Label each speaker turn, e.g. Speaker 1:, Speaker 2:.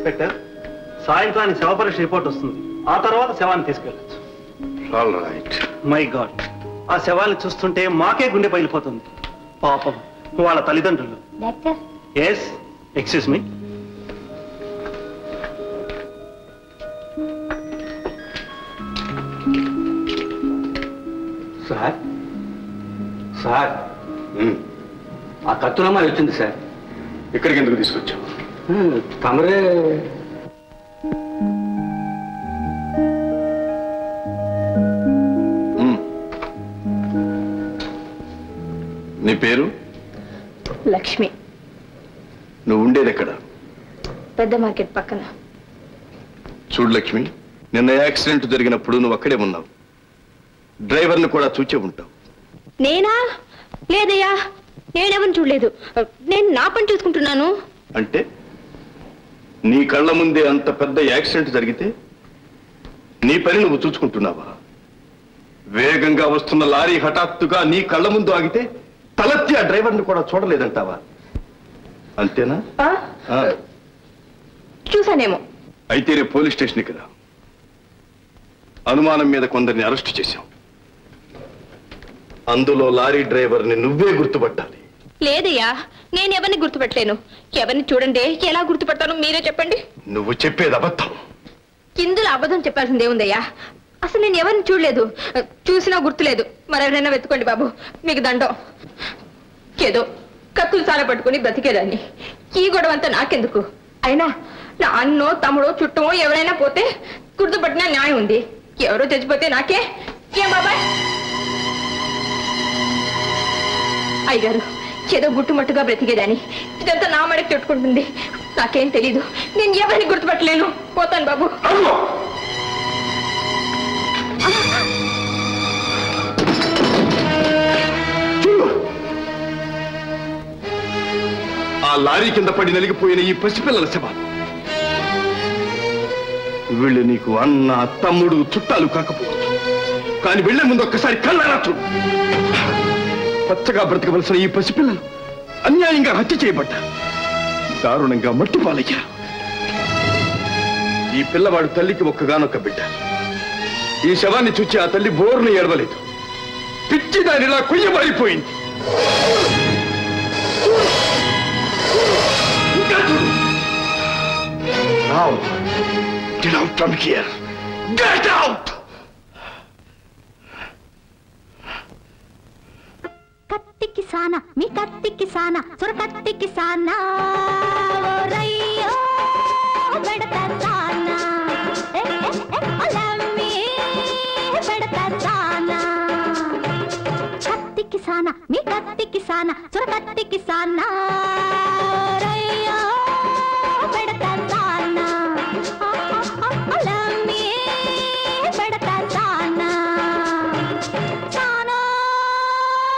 Speaker 1: Inspector, సాయంత్రానికి శవ పరీక్ష రిపోర్ట్ వస్తుంది. ఆ తర్వాత శవాన్ని తీసుకెళ్ళచ్చు.
Speaker 2: All right.
Speaker 1: మై గాడ్, ఆ శవాన్ని చూస్తుంటే మాకే గుండె పగిలిపోతుంది. పాపం వాళ్ళ తల్లిదండ్రులు.
Speaker 3: Doctor.
Speaker 1: Yes, excuse me.
Speaker 4: Sir sir ఆ కత్తులమ్మ వచ్చింది సార్.
Speaker 2: ఇక్కడికి ఎందుకు తీసుకొచ్చావు?
Speaker 4: తమరే
Speaker 2: నీ పేరు?
Speaker 3: లక్ష్మి.
Speaker 2: నువ్వు ఉండేది ఎక్కడ?
Speaker 3: పెద్ద మార్కెట్ పక్కన.
Speaker 2: చూడు లక్ష్మి, నిన్న యాక్సిడెంట్ జరిగినప్పుడు నువ్వు అక్కడే ఉన్నావు. డ్రైవర్ని కూడా చూచే ఉంటావు.
Speaker 3: నేనా? లేదయ్యా, నేనెవరిని చూడలేదు. నేను నా పని చూసుకుంటున్నాను.
Speaker 2: అంటే నీ కళ్ళ ముందే అంత పెద్ద యాక్సిడెంట్ జరిగితే నీ పని నువ్వు చూసుకుంటున్నావా? వేగంగా వస్తున్న లారీ హఠాత్తుగా నీ కళ్ళ ముందు ఆగితే తలెత్తి ఆ డ్రైవర్ని కూడా చూడలేదంటావా? అంతేనా?
Speaker 3: చూసానేమో.
Speaker 2: అయితే రేపు పోలీస్ స్టేషన్కి రా. అనుమానం మీద కొందరిని అరెస్ట్ చేశాం. అందులో లారీ డ్రైవర్ని నువ్వే గుర్తుపట్టాలి.
Speaker 3: లేదయ్యా, నేను ఎవరిని గుర్తుపట్టలేను. ఎవరిని చూడండి, ఎలా గుర్తుపడతాను మీరే చెప్పండి.
Speaker 2: నువ్వు చెప్పేది అబద్ధం.
Speaker 3: ఇందులో అబద్ధం చెప్పాల్సిందే ఉందయ్యా. అసలు నేను ఎవరిని చూడలేదు, చూసినా గుర్తులేదు. మరెవరైనా వెతుకోండి బాబు, మీకు దండం. ఏదో కత్తులు సాల పట్టుకుని బ్రతికేదాన్ని. ఈ గొడవ అంతా నాకెందుకు? అయినా నా అన్నో తమ్ముడో చుట్టమో ఎవరైనా పోతే గుర్తుపట్టినా న్యాయం ఉంది. ఎవరో చచ్చిపోతే నాకే ఏం బాబాయ్? అయ్యగారు, ఏదో గుట్టుమట్టుగా బ్రతికేదాన్ని. ఇదంతా నా మడకి చుట్టుకుంటుంది. నాకేం తెలీదు. నేను ఎవరిని గుర్తుపట్టలేను. పోతాను బాబు.
Speaker 2: ఆ లారీ కింద పడి నలిగిపోయిన ఈ పసిపిల్లల శవాలు. వీళ్ళు నీకు అన్న, తమ్ముడు, చుట్టాలు కాకపోవచ్చు. కానీ వెళ్లే ముందు ఒక్కసారి కళ్ళారా చూడు. పచ్చగా బ్రతకవలసిన ఈ పసిపిల్లలు అన్యాయంగా హత్య చేయబడ్డారు. దారుణంగా మట్టి పాలయ్యారు. ఈ పిల్లవాడు తల్లికి ఒక్కగానొక్క బిడ్డ. ఈ శవాన్ని చూచి ఆ తల్లి బోర్ను ఏడవలేదు. పిచ్చి దానిలా కొయ్యబారిపోయింది. Now, get out from here. Get out!
Speaker 5: కత్తి కిసానా, మీ కత్తి కిసానా, సొర కత్తి కిసానా, ఓ రయ్యో బెడతా సానా, లమ్మి బెడతా సానా. కత్తి కిసానా, మీ కత్తి కిసానా, సొర కత్తి కిసానా, ఓ రయ్యో బెడతా